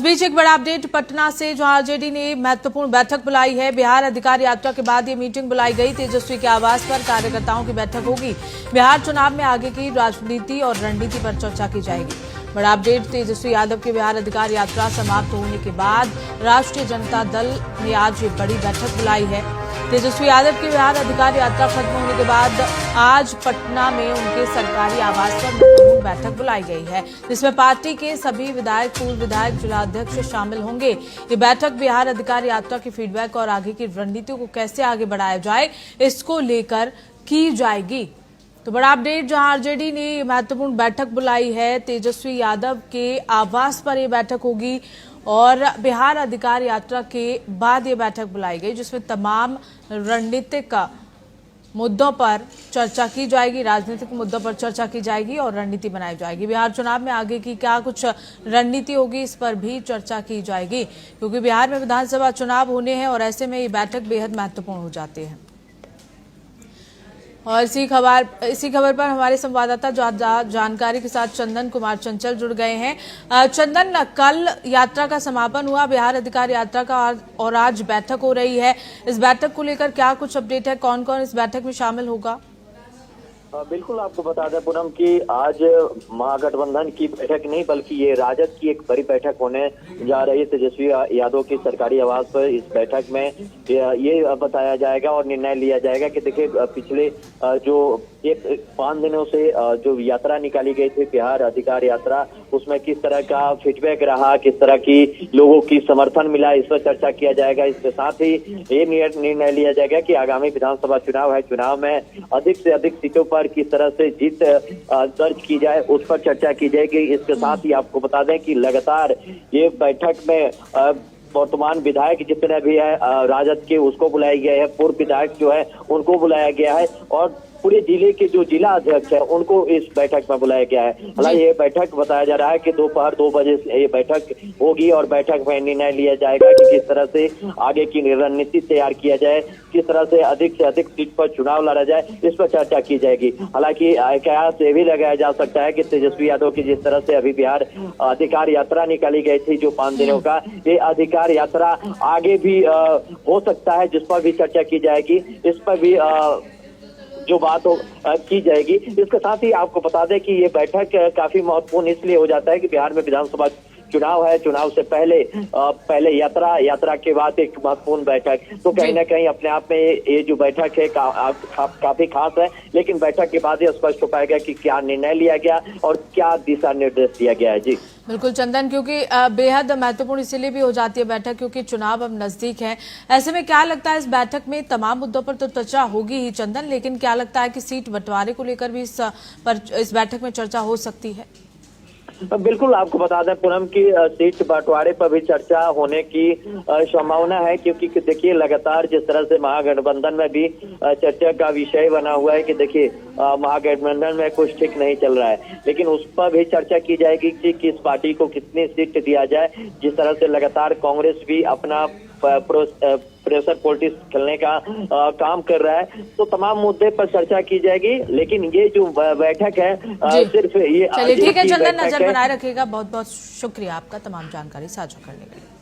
बीच एक बड़ा अपडेट पटना से, जहां आरजेडी ने महत्वपूर्ण बैठक बुलाई है। बिहार अधिकार यात्रा के बाद ये मीटिंग बुलाई गई। तेजस्वी के आवास पर कार्यकर्ताओं की बैठक होगी। बिहार चुनाव में आगे की राजनीति और रणनीति पर चर्चा की जाएगी। बड़ा अपडेट, तेजस्वी यादव की बिहार अधिकार यात्रा समाप्त होने के बाद राष्ट्रीय जनता दल ने आज ये बड़ी बैठक बुलाई है। तेजस्वी यादव की बिहार अधिकार यात्रा खत्म होने के बाद आज पटना में उनके सरकारी आवास पर महत्वपूर्ण बैठक बुलाई गई है, जिसमें पार्टी के सभी विधायक, पूर्व विधायक, जिलाध्यक्ष शामिल होंगे। ये बैठक बिहार अधिकार यात्रा की फीडबैक और आगे की रणनीति को कैसे आगे बढ़ाया जाए, इसको लेकर की जाएगी। तो बड़ा अपडेट, जहां आरजेडी ने महत्वपूर्ण बैठक बुलाई है। तेजस्वी यादव के आवास पर यह बैठक होगी और बिहार अधिकार यात्रा के बाद ये बैठक बुलाई गई, जिसमें तमाम रणनीतिक मुद्दों पर चर्चा की जाएगी, राजनीतिक मुद्दों पर चर्चा की जाएगी और रणनीति बनाई जाएगी। बिहार चुनाव में आगे की क्या कुछ रणनीति होगी, इस पर भी चर्चा की जाएगी, क्योंकि बिहार में विधानसभा चुनाव होने हैं और ऐसे में ये बैठक बेहद महत्वपूर्ण हो जाती है। और इसी खबर पर हमारे संवाददाता जानकारी के साथ चंदन कुमार चंचल जुड़ गए हैं। चंदन, कल यात्रा का समापन हुआ बिहार अधिकार यात्रा का और आज बैठक हो रही है। इस बैठक को लेकर क्या कुछ अपडेट है, कौन कौन इस बैठक में शामिल होगा? बिल्कुल, आपको बता दें पूनम कि आज महागठबंधन की बैठक नहीं बल्कि ये राजद की एक बड़ी बैठक होने जा रही है। तेजस्वी यादव की सरकारी आवास पर इस बैठक में ये बताया जाएगा और निर्णय लिया जाएगा कि देखिए, पिछले जो 5 दिनों से जो यात्रा निकाली गई थी बिहार अधिकार यात्रा, उसमें किस तरह का फीडबैक रहा, किस तरह की लोगों की समर्थन मिला, इस पर चर्चा किया जाएगा। इसके साथ ही ये निर्णय लिया जाएगा कि आगामी विधानसभा चुनाव है, चुनाव में अधिक से अधिक सीटों पर किस तरह से जीत दर्ज की जाए, उस पर चर्चा की जाएगी। इसके साथ ही आपको बता दें कि लगातार ये बैठक में वर्तमान विधायक जितने भी है राजद के, उसको बुलाया गया है, पूर्व विधायक जो है उनको बुलाया गया है और पूरे जिले के जो जिला अध्यक्ष है उनको इस बैठक में बुलाया गया है। हालांकि ये बैठक बताया जा रहा है कि दोपहर 2 बजे से ये बैठक होगी और बैठक में निर्णय लिया जाएगा कि किस तरह से आगे की रणनीति तैयार किया जाए, किस तरह से अधिक सीट पर चुनाव लड़ा जाए, इस पर चर्चा की जाएगी। हालांकि कयास ये भी लगाया जा सकता है कि तेजस्वी यादव की जिस तरह से अभी बिहार अधिकार यात्रा निकाली गई थी जो 5 दिनों का, ये अधिकार यात्रा आगे भी हो सकता है, जिस पर भी चर्चा की जाएगी, इस पर भी जो बात की जाएगी। इसके साथ ही आपको बता दें कि ये बैठक काफी महत्वपूर्ण इसलिए हो जाता है कि बिहार में विधानसभा चुनाव है, चुनाव से पहले यात्रा के बाद एक महत्वपूर्ण बैठक, तो कहीं ना कहीं अपने आप में ये जो बैठक है काफी खास है। लेकिन बैठक के बाद ये स्पष्ट हो पाएगा कि क्या निर्णय लिया गया और क्या दिशा निर्देश दिया गया है। जी बिल्कुल चंदन, क्योंकि बेहद महत्वपूर्ण इसीलिए भी हो जाती है बैठक क्योंकि चुनाव अब नजदीक है। ऐसे में क्या लगता है, इस बैठक में तमाम मुद्दों पर तो चर्चा होगी ही चंदन, लेकिन क्या लगता है कि सीट बंटवारे को लेकर भी इस बैठक में चर्चा हो सकती है? बिल्कुल, आपको बता दें पूनम की सीट बंटवारे पर भी चर्चा होने की संभावना है, क्योंकि देखिए लगातार जिस तरह से महागठबंधन में भी चर्चा का विषय बना हुआ है कि देखिए महागठबंधन में कुछ ठीक नहीं चल रहा है, लेकिन उस पर भी चर्चा की जाएगी कि किस पार्टी को कितनी सीट दिया जाए। जिस तरह से लगातार कांग्रेस भी अपना प्रेशर पॉलिटिक्स खेलने का काम कर रहा है, तो तमाम मुद्दे पर चर्चा की जाएगी। लेकिन ये जो बैठक है सिर्फ ये, चलिए ठीक है चंदन, नजर बनाए रखिएगा। बहुत बहुत शुक्रिया आपका तमाम जानकारी साझा करने के लिए।